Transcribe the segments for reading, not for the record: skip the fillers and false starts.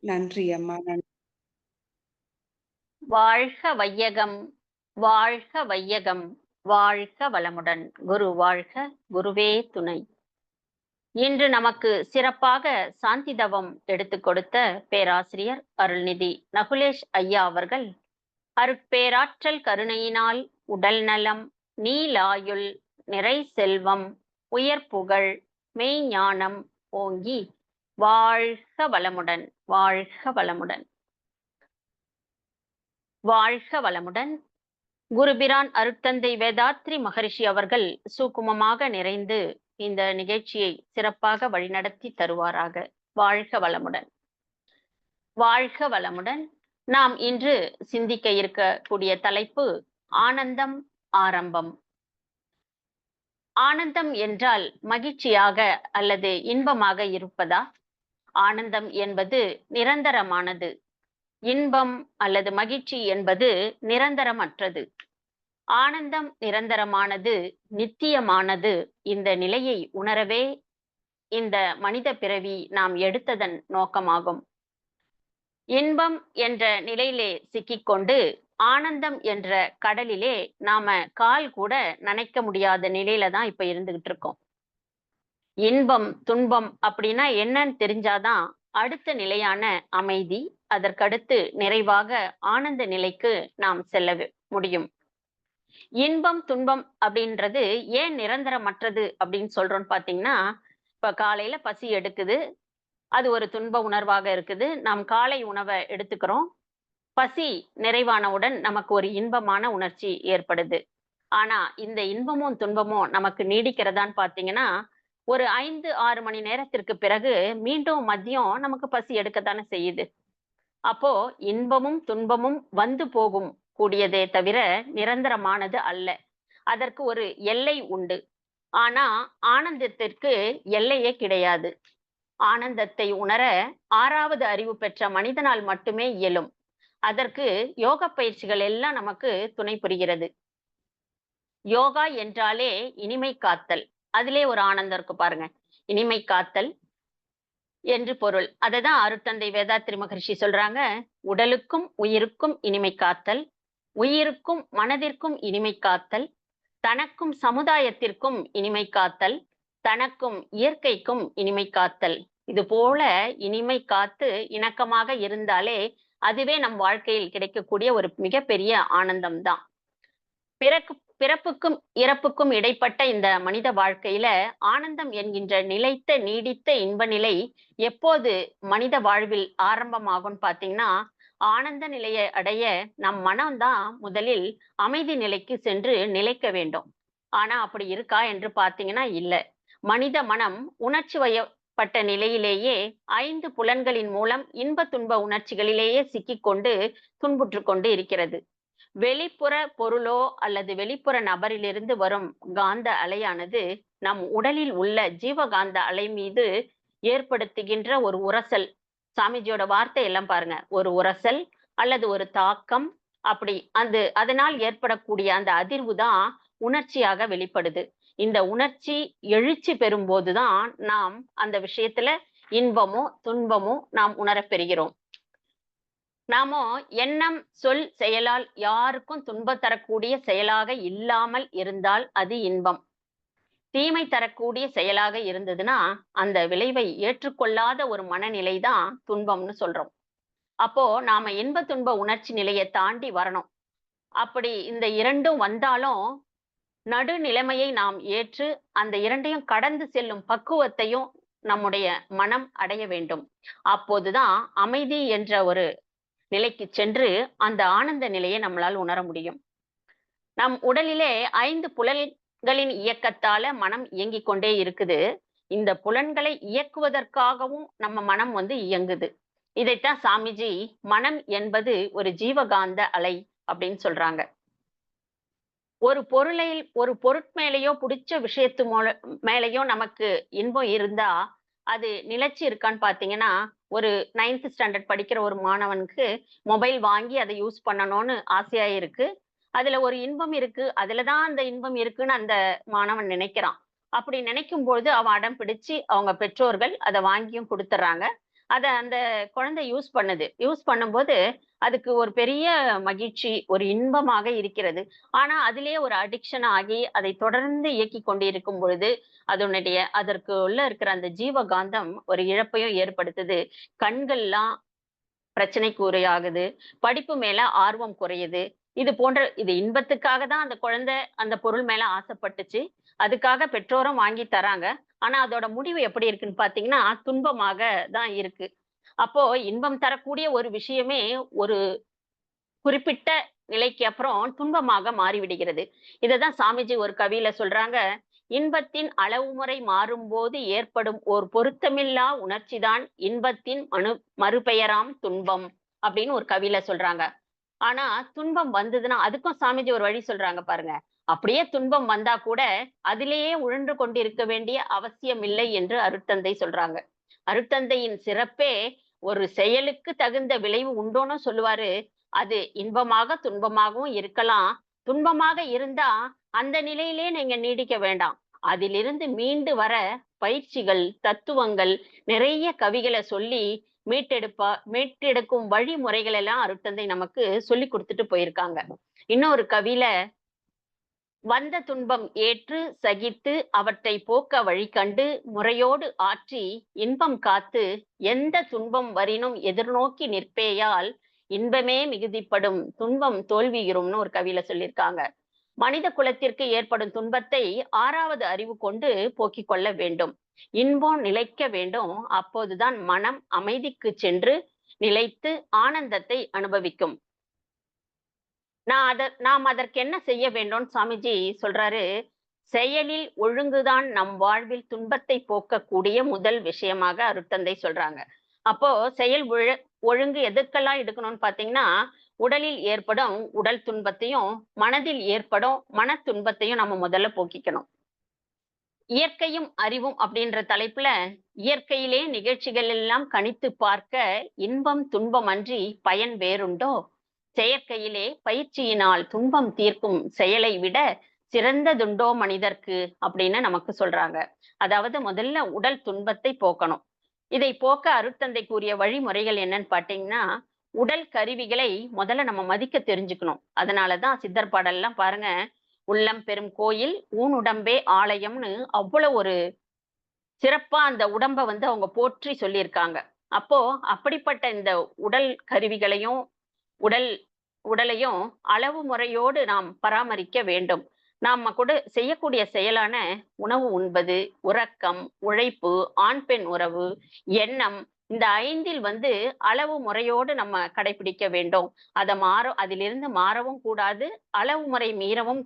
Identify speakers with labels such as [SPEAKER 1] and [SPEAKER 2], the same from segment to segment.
[SPEAKER 1] நன்றி அம்மா.
[SPEAKER 2] வாழ்க வையகம், வாழ்க வையகம், வாழ்க வளமுடன். குரு வாழ்க, குருவே துணை. இன்று நமக்கு சிறப்பாக சாந்தி தவம் எடுத்துக் கொடுத்த பேராசிரியர் அருள்நிதி நகுலேஷ் ஐயா அவர்கள் அருட்பேராற்றல் கருணையினால் உடல் நலம், நீலாயுள், நிறை செல்வம், உயர் புகழ், மெய்ஞானம் ஓங்கி வாழ்க வளமுடன், வாழ்க வளமுடன், வாழ்க வளமுடன். குருபிரான் அருட்தந்தை வேதாத்ரி மகரிஷி அவர்கள் சூக்குமமாக நிறைந்து இந்த நிகழ்ச்சியை சிறப்பாக வழிநடத்தி தருவாராக. வாழ்க வளமுடன், வாழ்க வளமுடன். நாம் இன்று சிந்திக்க இருக்கக்கூடிய தலைப்பு ஆனந்தம் ஆரம்பம். ஆனந்தம் என்றால் மகிழ்ச்சியாக அல்லது இன்பமாக இருப்பதா? ஆனந்தம் என்பது நிரந்தரமானது. இன்பம் அல்லது மகிழ்ச்சி என்பது நிரந்தரமற்றது. ஆனந்தம் நிரந்தரமானது, நித்தியமானது. இந்த நிலையை உணரவே இந்த மனித பிறவி நாம் எடுத்ததன் நோக்கமாகும். இன்பம் என்ற நிலையிலே சிக்கிக்கொண்டு ஆனந்தம் என்ற கடலிலே நாம கால் கூட நனைக்க முடியாத நிலையில தான் இப்ப இருந்துகிட்டு இருக்கோம். இன்பம் துன்பம் அப்படின்னா என்னன்னு தெரிஞ்சாதான் அடுத்த நிலையான அமைதி, அதற்கடுத்து நிறைவாக ஆனந்த நிலைக்கு நாம் செல்ல முடியும். இன்பம் துன்பம் அப்படின்றது ஏன் நிரந்தரமற்றது அப்படின்னு சொல்றோம்னு பாத்தீங்கன்னா, இப்ப காலையில பசி எடுக்குது, அது ஒரு துன்ப உணர்வாக இருக்குது. நாம் காலை உணவை எடுத்துக்கிறோம். பசி நிறைவானவுடன் நமக்கு ஒரு இன்பமான உணர்ச்சி ஏற்படுது. ஆனா இந்த இன்பமும் துன்பமும் நமக்கு நீடிக்கிறதான்னு பாத்தீங்கன்னா, ஒரு 5, 6 மணி நேரத்திற்கு பிறகு மீண்டும் மதியம் நமக்கு பசி எடுக்கத்தானே செய்யுது. அப்போ இன்பமும் துன்பமும் வந்து போகும் கூடியதே தவிர நிரந்தரமானது அல்ல. அதற்கு ஒரு எல்லை உண்டு. ஆனா ஆனந்தத்திற்கு எல்லையே கிடையாது. ஆனந்தத்தை உணர 6வது அறிவு பெற்ற மனிதனால் மட்டுமே இயலும். அதற்கு யோக பயிற்சிகள் எல்லாம் நமக்கு துணை புரிகிறது. யோகா என்றாலே இனிமை காத்தல். அதிலே ஒரு ஆனந்தம் இருக்கு பாருங்க. இனிமை காத்தல் என்று பொருள். அததான் அருட்தந்தை வேதாத்ரி மகரிஷி சொல்றாங்க. உடலுக்கும் உயிருக்கும் இனிமை காத்தல், உயிருக்கும் மனதிற்கும் இனிமை காத்தல், தனக்கும் சமுதாயத்திற்கும் இனிமை காத்தல், தனக்கும் இயற்கைக்கும் இனிமை காத்தல். இது போல இனிமை காத்து இணக்கமாக இருந்தாலே அதுவே நம் வாழ்க்கையில் கிடைக்கக்கூடிய ஒரு மிகப்பெரிய ஆனந்தம் தான். பிறப்புக்கும் இறப்புக்கும் இடைப்பட்ட இந்த மனித வாழ்க்கையில ஆனந்தம் என்கின்ற நிலைத்த நீடித்த இன்ப நிலை எப்போது மனித வாழ்வில் ஆரம்பமாகும் பாத்தீங்கன்னா, ஆனந்த நிலையை அடைய நம் மனம்தான் முதலில் அமைதி நிலைக்கு சென்று நிலைக்க வேண்டும். ஆனா அப்படி இருக்கா என்று பாத்தீங்கன்னா இல்ல. மனித மனம் உணர்ச்சி வயப்பட்ட நிலையிலேயே 5 புலன்களின் மூலம் இன்ப துன்ப உணர்ச்சிகளிலேயே சிக்கிக்கொண்டு துன்புற்று கொண்டு இருக்கிறது. வெளிப்புற பொருளோ அல்லது வெளிப்புற நபரிலிருந்து வரும் காந்த அலையானது நம் உடலில் உள்ள ஜீவகாந்த அலை மீது ஏற்படுத்துகின்ற ஒரு உரசல். சாமிஜியோட வார்த்தை எல்லாம் பாருங்க. ஒரு உரசல் அல்லது ஒரு தாக்கம், அப்படி அதனால் ஏற்படக்கூடிய அந்த அதிர்வு தான் உணர்ச்சியாக வெளிப்படுது. இந்த உணர்ச்சி எழுச்சி பெறும்போதுதான் நாம் அந்த விஷயத்துல இன்பமோ துன்பமோ நாம் உணரப் பெறுகிறோம். நாமோ எண்ணம் சொல் செயலால் யாருக்கும் துன்பம் தரக்கூடிய செயலாக இல்லாமல் இருந்தால் அது இன்பம். தீமை தரக்கூடிய செயலாக இருந்ததுன்னா அந்த விளைவை ஏற்றுக்கொள்ளாத ஒரு மனநிலை தான் துன்பம்னு சொல்றோம். அப்போ நாம இன்ப துன்ப உணர்ச்சி நிலையை தாண்டி வரணும். அப்படி இந்த இரண்டும் வந்தாலும் நடுநிலைமையை நாம் ஏற்று அந்த இரண்டையும் கடந்து செல்லும் பக்குவத்தையும் நம்முடைய மனம் அடைய வேண்டும். அப்போதுதான் அமைதி என்ற ஒரு நிலைக்கு சென்று அந்த ஆனந்த நிலையை நம்மளால் உணர முடியும். நம் உடலிலே 5 புலன்களின் இயக்கத்தால மனம் இயங்கிக் கொண்டே இருக்குது. இந்த புலன்களை இயக்குவதற்காகவும் நம்ம மனம் இயங்குது. இதைத்தான் சாமிஜி மனம் என்பது ஒரு ஜீவகாந்த அலை அப்படின்னு சொல்றாங்க. ஒரு பொருட்மேலேயோ பிடிச்ச விஷயத்து மேலேயோ நமக்கு இன்பம் இருந்தா அது நிலைச்சு இருக்கான்னு பாத்தீங்கன்னா, ஒரு 9th ஸ்டாண்டர்ட் படிக்கிற ஒரு மாணவனுக்கு மொபைல் வாங்கி அதை யூஸ் பண்ணணும்னு ஆசையா இருக்கு. அதுல ஒரு இன்பம் இருக்கு. அதுலதான் அந்த இன்பம் இருக்குன்னு அந்த மாணவன் நினைக்கிறான். அப்படி நினைக்கும் பொழுது அவன் அடம் பிடிச்சு அவங்க பெற்றோர்கள் அதை வாங்கியும் கொடுத்துறாங்க. அத அந்த குழந்தை யூஸ் பண்ணுது. யூஸ் பண்ணும்போது, அதுக்கு ஒரு பெரிய மகிழ்ச்சி, ஒரு இன்பமாக இருக்கிறது. ஆனா, அதிலேயே ஒரு அடிக்ஷன் ஆகி, அதை தொடர்ந்து இயக்கிக் கொண்டிருக்கும் பொழுது, அதனுடைய அதற்கு உள்ள இருக்கிற அந்த ஜீவகாந்தம் ஒரு இழப்பையும் ஏற்படுத்துது. கண்கள்லாம் பிரச்சனைக்குரியாகுது. படிப்பு மேல ஆர்வம் குறையுது. இது இன்பத்துக்காக தான் அந்த குழந்தை அந்த பொருள் மேல ஆசைப்பட்டுச்சு. அதுக்காக பெற்றோரும் வாங்கி தராங்க. ஆனா, அதோட முடிவு எப்படி இருக்குன்னு பார்த்தீங்கன்னா, துன்பமாக தான் இருக்கு. அப்போ இன்பம் தரக்கூடிய ஒரு விஷயமே ஒரு குறிப்பிட்ட நிலைக்கு அப்புறம் துன்பமாக மாறிவிடுகிறது. இததான் சாமிஜி ஒரு கவியில சொல்றாங்க, "இன்பத்தின் அளவுமுறை மாறும்போது ஏற்படும் ஓர் பொருத்தமில்லா உணர்ச்சிதான் இன்பத்தின் மறுபெயராம் துன்பம்." அப்படின்னு ஒரு கவியில சொல்றாங்க. ஆனா, துன்பம் வந்ததுன்னா அதுக்கும் சாமிஜி ஒரு வழி சொல்றாங்க பாருங்க. அப்படியே துன்பம் வந்தா கூட, அதிலேயே உழன்று கொண்டிருக்க வேண்டிய அவசியம் இல்லை என்று அருட்தந்தை சொல்றாங்க. அருட்தந்தையின் சிறப்பே ஒரு செயலுக்கு தகுந்த விளைவு உண்டோன்னு சொல்லுவாரு. அது இன்பமாக, துன்பமாகவும் இருக்கலாம். துன்பமாக இருந்தா, அந்த நிலையிலே நீங்க நீடிக்க வேண்டாம். அதிலிருந்து மீண்டு வர பயிற்சிகள், தத்துவங்கள், நிறைய கவிகள சொல்லி மீட்டெடுக்கும் வழிமுறைகள் எல்லாம் அருட்தந்தை நமக்கு சொல்லிக் குடுத்துட்டு போயிருக்காங்க. இன்னொரு கவியில, "வந்த துன்பம் ஏற்று சகித்து அவற்றை போக்க வழிகண்டு முறையோடு ஆற்றி இன்பம் காத்து எந்த துன்பம் வரினும் எதிர்நோக்கி நிற்பேயால் இன்பமே மிகுதிப்படும் துன்பம் தோல்வியுறும்னு" ஒரு கவியில சொல்லியிருக்காங்க. மனித குலத்திற்கு ஏற்படும் துன்பத்தை 6வது அறிவு கொண்டு போக்கிக் கொள்ள வேண்டும். இன்பம் நிலைக்க வேண்டும். அப்போதுதான் மனம் அமைதிக்குச் சென்று நிலைத்து ஆனந்தத்தை அனுபவிக்கும். நாம் அதற்கு என்ன செய்ய வேண்டும்னு சாமிஜி சொல்றாரு. செயலில் ஒழுங்குதான் நம் வாழ்வில் துன்பத்தை போக்கக்கூடிய முதல் விஷயமாக அருட்தந்தை சொல்றாங்க. அப்போ செயல் ஒழுங்கு எதுக்கெல்லாம் எடுக்கணும்னு பார்த்தீங்கன்னா, உடலில் ஏற்படும் உடல் துன்பத்தையும், மனதில் ஏற்படும் மனத் துன்பத்தையும் நம்ம முதல்ல போக்கிக்கணும். இயற்கையும் அறிவும் அப்படின்ற தலைப்புல, இயற்கையிலே நிகழ்ச்சிகள் எல்லாம் கணித்து பார்க்க இன்பம் துன்பம் அன்றி பயன் வேறுண்டோ? செயற்கையிலே பயிற்சியினால் துன்பம் தீர்க்கும் செயலை விட சிறந்ததுண்டோ மனிதர்க்கு அப்படின்னு நமக்கு சொல்றாங்க. அதாவது முதல்ல உடல் துன்பத்தை போக்கணும். இதை போக்க அருட்தந்தை கூறிய வழிமுறைகள் என்னன்னு பார்த்தீங்கன்னா, உடல் கருவிகளை முதல்ல நம்ம மதிக்க தெரிஞ்சுக்கணும். அதனால தான் சித்தர் பாடல்லாம் பாருங்க, "உள்ளம் பெரும் கோயில், ஊனுடம்பே ஆலயம்னு" அவ்வளவு ஒரு சிறப்பா அந்த உடம்ப வந்து அவங்க போற்றி சொல்லியிருக்காங்க. அப்போ அப்படிப்பட்ட இந்த உடல் கருவிகளையும், உடல் உடலையும் அளவு முறையோடு நாம் பராமரிக்க வேண்டும். நாம கூட செய்யக்கூடிய செயலான உணவு உண்பது, உறக்கம், உழைப்பு, ஆண், பெண் உறவு, எண்ணம் இந்த 5ல் வந்து அளவு முறையோடு நம்ம கடைபிடிக்க வேண்டும். அதிலிருந்து மாறவும் கூடாது, அளவு முறை மீறவும்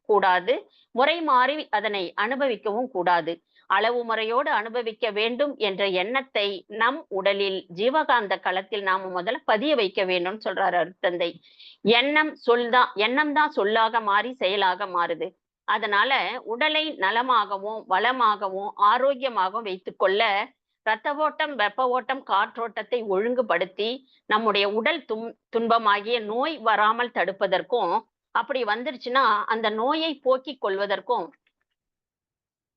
[SPEAKER 2] கூடாது, முறை மாறி அதனை அனுபவிக்கவும் கூடாது. அளவு முறையோடு அனுபவிக்க வேண்டும் என்ற எண்ணத்தை நம் உடலில் ஜீவகாந்த களத்தில் நாம முதல்ல பதிய வைக்க வேண்டும்னு சொல்றாரு அருட்தந்தை. எண்ணம் தான் சொல்லாக மாறி செயலாக மாறுது. அதனால உடலை நலமாகவும், வளமாகவும், ஆரோக்கியமாகவும் வைத்துக்கொள்ள ரத்த ஓட்டம், வெப்ப ஓட்டம், காற்றோட்டத்தை ஒழுங்குபடுத்தி நம்முடைய உடல் துன்பமாகிய நோய் வராமல் தடுப்பதற்கும், அப்படி வந்துருச்சுன்னா அந்த நோயை போக்கிக் கொள்வதற்கும்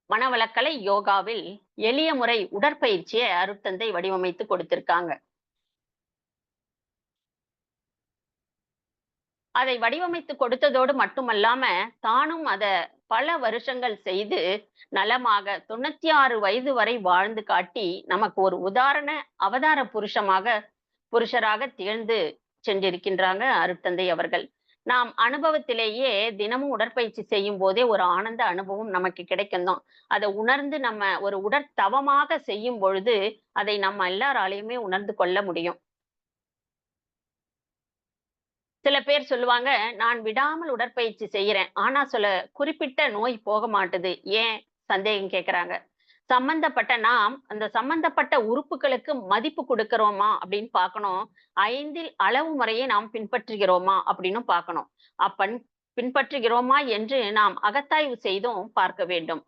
[SPEAKER 2] மனவளக்கலை யோகாவில் எளிய முறை உடற்பயிற்சியை அருட்தந்தை வடிவமைத்து கொடுத்திருக்காங்க. அதை வடிவமைத்து கொடுத்ததோடு மட்டுமல்லாம, தானும் அத பல வருஷங்கள் செய்து நலமாக 96 வயது வரை வாழ்ந்து காட்டி, நமக்கு ஒரு உதாரண அவதார புருஷராக திகழ்ந்து சென்றிருக்கின்றாங்க அருட்தந்தை அவர்கள். நாம் அனுபவத்திலேயே தினமும் உடற்பயிற்சி செய்யும்போதே ஒரு ஆனந்த அனுபவம் நமக்கு கிடைக்கும் தான். அத உணர்ந்து நம்ம ஒரு உடற்தவமாக செய்யும் பொழுது, அதை நம்ம எல்லாராலயுமே உணர்ந்து கொள்ள முடியும். சில பேர் சொல்லுவாங்க, "நான் விடாமல் உடற்பயிற்சி செய்யறேன். ஆனா சில குறிப்பிட்ட நோய் போக மாட்டுது." ஏன்? சந்தேகம் கேட்கறாங்க. அந்த சம்பந்தப்பட்ட உறுப்புகளுக்கு மதிப்பு குடுக்கிறோமா அப்படின்னு பார்க்கணும். 5ல் அளவு முறையை நாம் பின்பற்றுகிறோமா அப்படின்னும் பார்க்கணும். அப்பன் பின்பற்றுகிறோமா என்று நாம் அகத்தாய்வு செய்தும் பார்க்க வேண்டும்.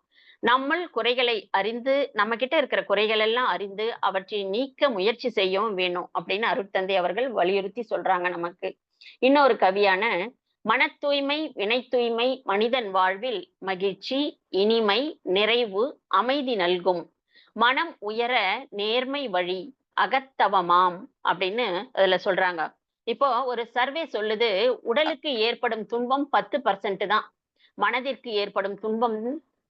[SPEAKER 2] நம்மள் குறைகளை அறிந்து, நம்மகிட்ட இருக்கிற குறைகள் எல்லாம் அறிந்து, அவற்றை நீக்க முயற்சி செய்யவும் வேணும் அப்படின்னு அருட்தந்தை அவர்கள் வலியுறுத்தி சொல்றாங்க நமக்கு. இன்னொரு கவியான, "மனத் தூய்மை, வினை தூய்மை மனிதன் வாழ்வில் மகிழ்ச்சி, இனிமை, நிறைவு, அமைதி நல்கும். மனம் உயர நேர்மை வழி. அகத்தவமாம் அப்படின்னு அதுல சொல்றாங்க. இப்போ ஒரு சர்வே சொல்லுது, உடலுக்கு ஏற்படும் துன்பம் 10% தான். மனதிற்கு ஏற்படும் துன்பம்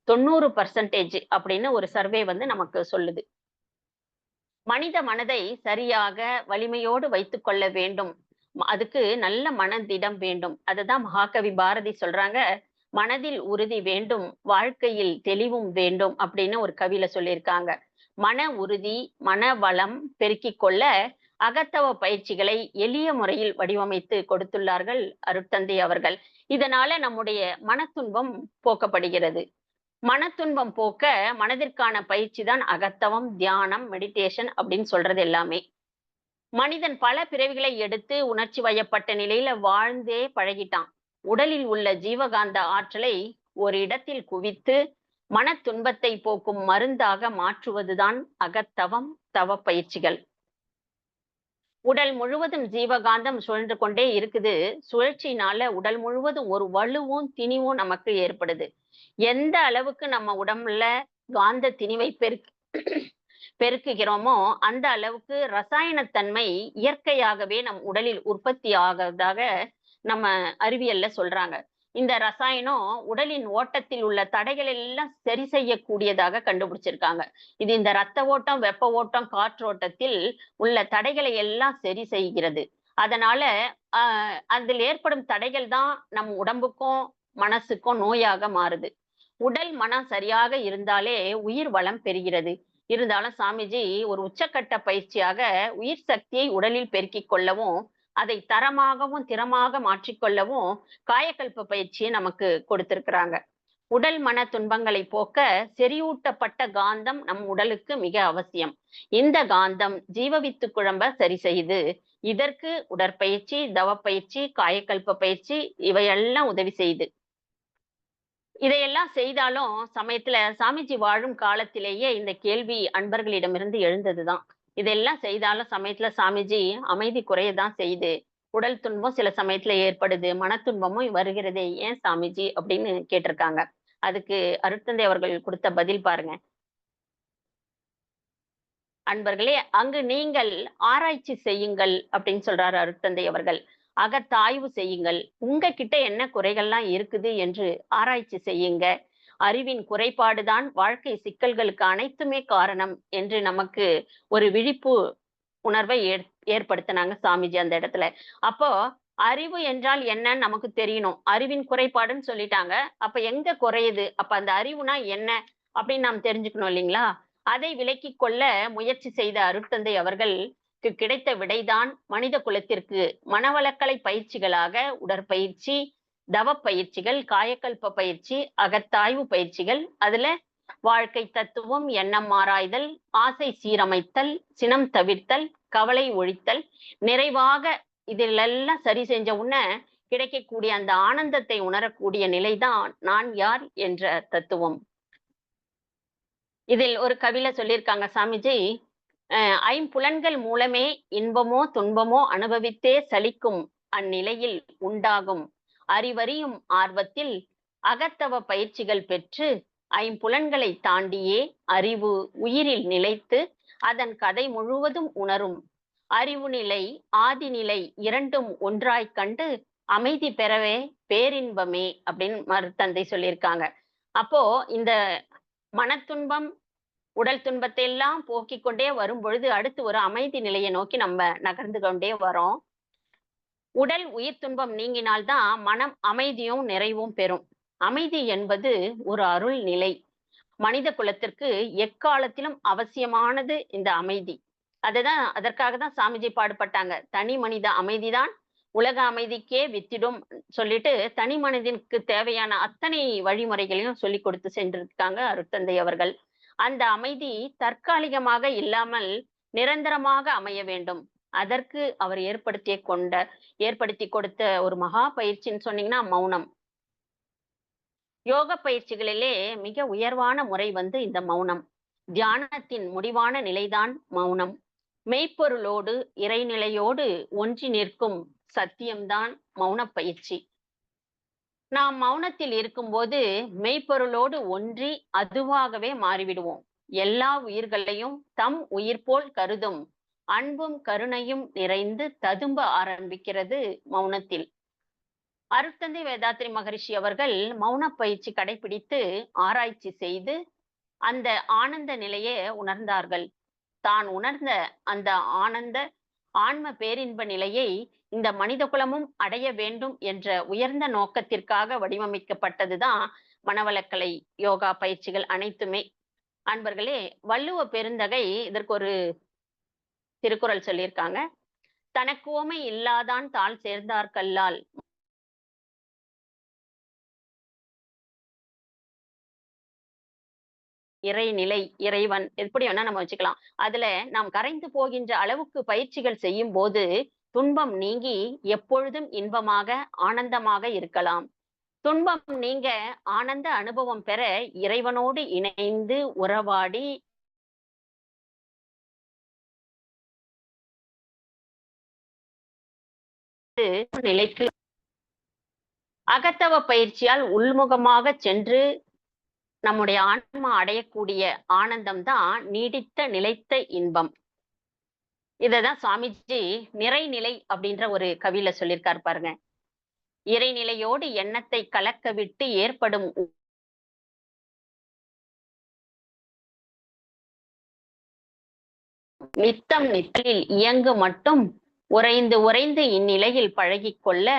[SPEAKER 2] 90% அப்படின்னு ஒரு சர்வே வந்து நமக்கு சொல்லுது. மனித மனதை சரியாக வலிமையோடு வைத்துக் கொள்ள வேண்டும். அதுக்கு நல்ல மனதிடம் வேண்டும். அதுதான் மகாகவி பாரதி சொல்றாங்க, "மனதில் உறுதி வேண்டும், வாழ்க்கையில் தெளிவும் வேண்டும்" அப்படின்னு ஒரு கவியில சொல்லியிருக்காங்க. மன உறுதி, மன வளம் பெருக்கிக் கொள்ள அகத்தவ பயிற்சிகளை எளிய முறையில் வடிவமைத்து கொடுத்துள்ளார்கள் அருட்தந்தை அவர்கள். இதனால நம்முடைய மனத்துன்பம் போக்கப்படுகிறது. மனத்துன்பம் போக்க மனதிற்கான பயிற்சி தான் அகத்தவம், தியானம், மெடிடேஷன் அப்படின்னு சொல்றது எல்லாமே. மனிதன் பல பிறவிகளை எடுத்து உணர்ச்சி வயப்பட்ட நிலையில வாழ்ந்தே பழகிட்டான். உடலில் உள்ள ஜீவகாந்த ஆற்றலை ஒரு இடத்தில் குவித்து மன துன்பத்தை போக்கும் மருந்தாக மாற்றுவதுதான் அகத்தவம், தவ பயிற்சிகள். உடல் முழுவதும் ஜீவகாந்தம் சுழன்று கொண்டே இருக்குது. சுழற்சியினால உடல் முழுவதும் ஒரு வலுவும், திணிவும் நமக்கு ஏற்படுது. எந்த அளவுக்கு நம்ம உடம்புல காந்த திணிவை பெருக்குகிறோமோ, அந்த அளவுக்கு ரசாயனத்தன்மை இயற்கையாகவே நம் உடலில் உற்பத்தி ஆகறதாக நம்ம அறிவியல்ல சொல்றாங்க. இந்த ரசாயனம் உடலின் ஓட்டத்தில் உள்ள தடைகள் எல்லாம் சரி செய்யக்கூடியதாக கண்டுபிடிச்சிருக்காங்க. இது இந்த ரத்த ஓட்டம், வெப்ப ஓட்டம், காற்றோட்டத்தில் உள்ள தடைகளை எல்லாம் சரி செய்கிறது. அதனால அ அதில் ஏற்படும் தடைகள் தான் நம் உடம்புக்கும், மனசுக்கும் நோயாக மாறுது. உடல், மனம் சரியாக இருந்தாலே உயிர் வளம் பெறுகிறது. இருந்தாலும் சாமிஜி ஒரு உச்சக்கட்ட பயிற்சியாக உயிர் சக்தியை உடலில் பெருக்கிக் கொள்ளவும், அதை தரமாகவும், திறமாக மாற்றிக்கொள்ளவும் காயகல்ப பயிற்சியை நமக்கு கொடுத்திருக்கிறாங்க. உடல் மன துன்பங்களை போக்க செறிவூட்டப்பட்ட காந்தம் நம் உடலுக்கு மிக அவசியம். இந்த காந்தம் ஜீவவித்து குழம்ப சரி செய்து, இதற்கு உடற்பயிற்சி, தவப்பயிற்சி, காயகல்ப பயிற்சி இவையெல்லாம் உதவி செய்யுது. இதையெல்லாம் செய்தாலும் சமயத்துல சாமிஜி வாழும் காலத்திலேயே இந்த கேள்வி அன்பர்களிடமிருந்து எழுந்ததுதான். இதெல்லாம் செய்தாலும் சமயத்துல சாமிஜி அமைதி குறையதான் செய்யுது. உடல் துன்பம் சில சமயத்துல ஏற்படுது. மனத்துன்பமும் வருகிறதே ஏன் சாமிஜி அப்படின்னு கேட்டிருக்காங்க. அதுக்கு அருட்தந்தை அவர்கள் கொடுத்த பதில் பாருங்க. அன்பர்களே, அங்கு நீங்கள் ஆராய்ச்சி செய்யுங்கள் அப்படின்னு சொல்றாரு அருட்தந்தை அவர்கள். அகத்தாய்வு செய்யுங்கள். உங்க கிட்ட என்ன குறைகள்லாம் இருக்குது என்று ஆராய்ச்சி செய்யுங்க. அறிவின் குறைபாடுதான் வாழ்க்கை சிக்கல்களுக்கு அனைத்துமே காரணம் என்று நமக்கு ஒரு விழிப்பு உணர்வை ஏற்படுத்தினாங்க சாமிஜி அந்த இடத்துல. அப்போ அறிவு என்றால் என்னன்னு நமக்கு தெரியணும். அறிவின் குறைபாடுன்னு சொல்லிட்டாங்க. அப்ப எங்க குறையுது? அப்ப அந்த அறிவுனா என்ன? அப்படின்னு நாம் தெரிஞ்சுக்கணும் இல்லைங்களா? அதை விலக்கிக் கொள்ள முயற்சி செய்த அருட்தந்தை அவர்களுக்கு கிடைத்த விடைதான் மனித குலத்திற்கு மனவளக்கலை பயிற்சிகளாக உடற்பயிற்சி, தவப் பயிற்சிகள், காயகல்ப பயிற்சி, அகத்தாய்வு பயிற்சிகள். அதுல வாழ்க்கை தத்துவம், எண்ணம் ஆராய்தல், ஆசை சீரமைத்தல், சினம் தவிர்த்தல், கவலை ஒழித்தல், நிறைவாக இதிலெல்லாம் சரி செஞ்ச உடனே கிடைக்கக்கூடிய அந்த ஆனந்தத்தை உணரக்கூடிய நிலைதான் நான் யார் என்ற தத்துவம். இதில் ஒரு கவில சொல்லியிருக்காங்க சாமிஜி, ஐம்புலன்கள் மூலமே இன்பமோ, துன்பமோ அனுபவித்தே சலிக்கும் அந்நிலையில் உண்டாகும் அறிவறியும் ஆர்வத்தில் அகத்தவ பயிற்சிகள் பெற்று ஐம்புலன்களை தாண்டியே அறிவு உயிரில் நிலைத்து அதன் கதை முழுவதும் உணரும் அறிவு நிலை, ஆதிநிலை இரண்டும் ஒன்றாய்க் கண்டு அமைதி பெறவே பேரின்பமே அப்படின்னு மருத்தந்தை சொல்லியிருக்காங்க. அப்போ இந்த மனத்துன்பம், உடல் துன்பத்தை எல்லாம் போக்கிக் கொண்டே வரும் பொழுது, அடுத்து ஒரு அமைதி நிலையை நோக்கி நம்ம நகர்ந்து கொண்டே வரோம். உடல் உயிர் துன்பம் நீங்கினால்தான் மனம் அமைதியும் நிறைவும் பெறும். அமைதி என்பது ஒரு அருள் நிலை. மனித குலத்திற்கு எக்காலத்திலும் அவசியமானது இந்த அமைதி. அதற்காக தான் சாமிஜி பாடுபட்டாங்க. தனி மனித அமைதிதான் உலக அமைதிக்கே வித்திடும் சொல்லிட்டு தனி மனிதனுக்கு தேவையான அத்தனை வழிமுறைகளையும் சொல்லிக் கொடுத்து சென்றிருக்காங்க அருட்தந்தை அவர்கள். அந்த அமைதி தற்காலிகமாக இல்லாமல் நிரந்தரமாக அமைய வேண்டும். அதற்கு அவர் ஏற்படுத்தி கொடுத்த ஒரு மகா பயிற்சின்னு சொன்னீங்கன்னா மௌனம். யோக பயிற்சிகளிலே மிக உயர்வான முறை வந்து இந்த மௌனம். தியானத்தின் முடிவான நிலைதான் மௌனம். மெய்ப்பொருளோடு இறைநிலையோடு ஒன்றி நிற்கும் சத்தியம்தான் மௌன பயிற்சி. நாம் மௌனத்தில் இருக்கும்போது மெய்ப்பொருளோடு ஒன்றி அதுவாகவே மாறிவிடுவோம். எல்லா உயிர்களையும் தம் உயிர் போல் கருதும் அன்பும் கருணையும் நிறைந்து ததும்ப ஆரம்பிக்கிறது மௌனத்தில். அருட்தந்தை வேதாத்ரி மகரிஷி அவர்கள் மௌன பயிற்சி கடைபிடித்து ஆராய்ச்சி செய்து அந்த ஆனந்த நிலையை உணர்ந்தார்கள். தான் உணர்ந்த அந்த ஆனந்த ஆன்ம பேரின்ப நிலையை இந்த மனித குலமும் அடைய வேண்டும் என்ற உயர்ந்த நோக்கத்திற்காக வடிவமைக்கப்பட்டதுதான் மனவளக்கலை யோகா பயிற்சிகள் அனைத்துமே. அன்பர்களே, வள்ளுவ பெருந்தகை இதற்கு ஒரு திருக்குறள் சொல்லியிருக்காங்க. தனக்கு உவமை இல்லாதான் தாழ் சேர்ந்தார்கல்லால் இறைநிலை, இறைவன் எப்படி வேணா நம்ம வச்சுக்கலாம். அதுல நாம் கரைந்து போகின்ற அளவுக்கு பயிற்சிகள் செய்யும் போது துன்பம் நீங்கி எப்பொழுதும் இன்பமாக ஆனந்தமாக இருக்கலாம். துன்பம் நீங்க ஆனந்த அனுபவம் பெற இறைவனோடு இணைந்து உறவாடி நிலைக்கு அகத்தவ பயிற்சியால் உள்முகமாக சென்று நம்முடைய ஆன்மா அடையக்கூடிய ஆனந்தம் தான் நீடித்த நிலைத்த இன்பம். இததான் சுவாமிஜி நிறைநிலை அப்படின்ற ஒரு கவியில சொல்லியிருக்காரு பாருங்க. இறைநிலையோடு எண்ணத்தை கலக்க விட்டு ஏற்படும் நித்தம் நித்தலில் இயங்கு மட்டும் உறைந்து உறைந்து இந்நிலையில் பழகிக்கொள்ள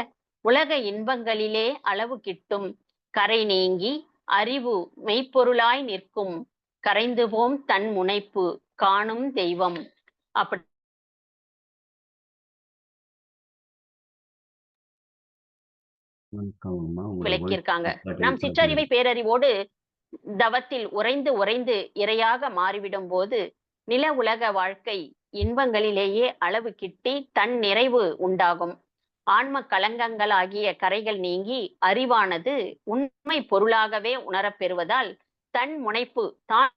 [SPEAKER 2] உலக இன்பங்களிலே அளவு கிட்டும் கரை நீங்கி அறிவு மெய்ப்பொருளாய் நிற்கும் கரைந்து போம் தன் முனைப்பு காணும் தெய்வம் அப்படி விளக்கியிருக்காங்க. நாம் சிற்றறிவை பேரறிவோடு தவத்தில் உறைந்து உறைந்து இரையாக மாறிவிடும் போது நில உலக வாழ்க்கை இன்பங்களிலேயே அளவு கிட்டி தன் நிறைவு உண்டாகும். ஆன்ம கலங்கங்களாகிய கரைகள் நீங்கி அறிவானது உண்மை பொருளாகவே உணரப்பெறுவதால் தன் முனைப்பு தான்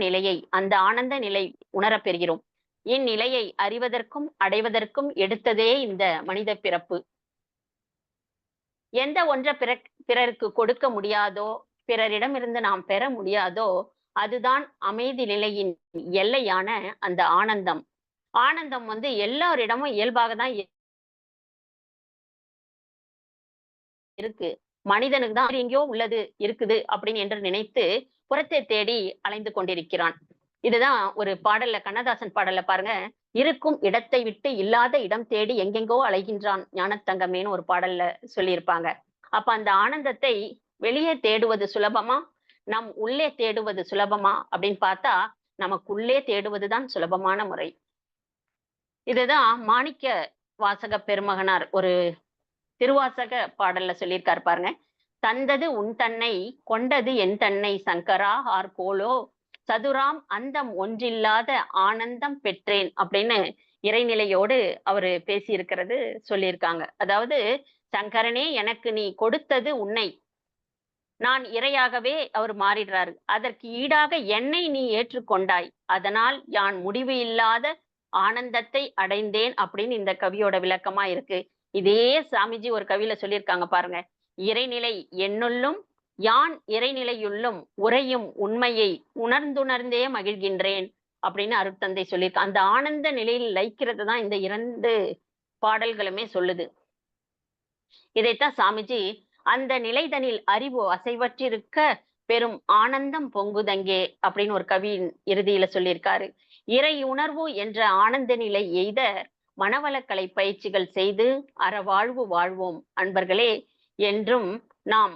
[SPEAKER 2] நிலையை அந்த ஆனந்த நிலை உணரப்பெறுகிறோம். இந்நிலையை அறிவதற்கும் அடைவதற்கும் எடுத்ததே இந்த மனித பிறப்பு. எந்த ஒன்றை பிறருக்கு கொடுக்க முடியாதோ, பிறரிடமிருந்து நாம் பெற முடியாதோ, அதுதான் அமைதி நிலையின் எல்லையான அந்த ஆனந்தம். ஆனந்தம் எல்லாரிடமும் இயல்பாக தான் இருக்கு. மனிதனுக்கு தான் எங்கேயோ உள்ளது இருக்குது அப்படின்னு என்று நினைத்து புறத்தை தேடி அலைந்து கொண்டிருக்கிறான். இதுதான் ஒரு பாடல்ல, கண்ணதாசன் பாடல்ல பாருங்க, இருக்கும் இடத்தை விட்டு இல்லாத இடம் தேடி எங்கெங்கோ அலைகின்றான் ஞானத்தங்கமேன்னு ஒரு பாடல்ல சொல்லியிருப்பாங்க. அப்ப அந்த ஆனந்தத்தை வெளியே தேடுவது சுலபமா, நம் உள்ளே தேடுவது சுலபமா அப்படின்னு பார்த்தா நமக்குள்ளே தேடுவதுதான் சுலபமான முறை. இதுதான் மாணிக்க வாசக பெருமகனார் ஒரு திருவாசக பாடல்ல சொல்லியிருக்காரு பாருங்க. தந்தது உன் தன்னை கொண்டது என் தன்னை சங்கரா ஆர்கோலோ சதுராம் அந்தம் ஒன்றில்லாத ஆனந்தம் பெற்றேன் அப்படின்னு இறைநிலையோடு அவரு பேசியிருக்கிறது சொல்லியிருக்காங்க. அதாவது சங்கரனே எனக்கு நீ கொடுத்தது உன்னை, நான் இறையாகவே அவர் மாறிடுறாரு. அதற்கு ஈடாக என்னை நீ ஏற்றுக்கொண்டாய், அதனால் யான் முடிவு இல்லாத ஆனந்தத்தை அடைந்தேன் அப்படின்னு இந்த கவியோட விளக்கமா இருக்கு. இதே சாமிஜி ஒரு கவியில சொல்லியிருக்காங்க பாருங்க. இறைநிலை என்னுள்ளும் யான் இறைநிலையுள்ளும் உறையும் உண்மையை உணர்ந்துணர்ந்தே மகிழ்கின்றேன் அப்படின்னு அருட்தந்தை சொல்லியிருக்க. அந்த ஆனந்த நிலையில் லயிக்கிறது தான் இந்த 2 பாடல்களுமே சொல்லுது. இதைத்தான் சாமிஜி அந்த நிலைதனில் அறிவு அசைவற்றிருக்க பெரும் ஆனந்தம் பொங்குதங்கே அப்படின்னு ஒரு கவியின் இறுதியில சொல்லியிருக்காரு. இறை உணர்வு என்ற ஆனந்த நிலை எய்த மனவளக்கலை பயிற்சிகள் செய்து அறவாழ்வு வாழ்வோம். அன்பர்களே, என்றும் நாம்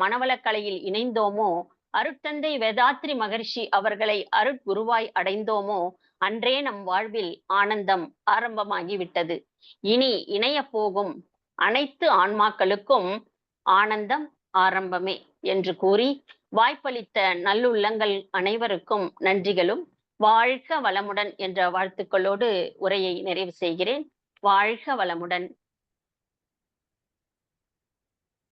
[SPEAKER 2] மனவளக்கலையில் இணைந்தோமோ, அருட்தந்தை வேதாத்ரி மகரிஷி அவர்களை அருட்குருவாய் அடைந்தோமோ, அன்றே நம் வாழ்வில் ஆனந்தம் ஆரம்பமாகிவிட்டது. இனி இணைய போகும் அனைத்து ஆன்மாக்களுக்கும் ஆனந்தம் ஆரம்பமே என்று கூறி வாய்ப்பளித்த நல்லுள்ளங்கள் அனைவருக்கும் நன்றிகளும், வாழ்க வளமுடன் என்ற வாழ்த்துக்களோடு உரையை நிறைவு செய்கிறேன். வாழ்க வளமுடன்.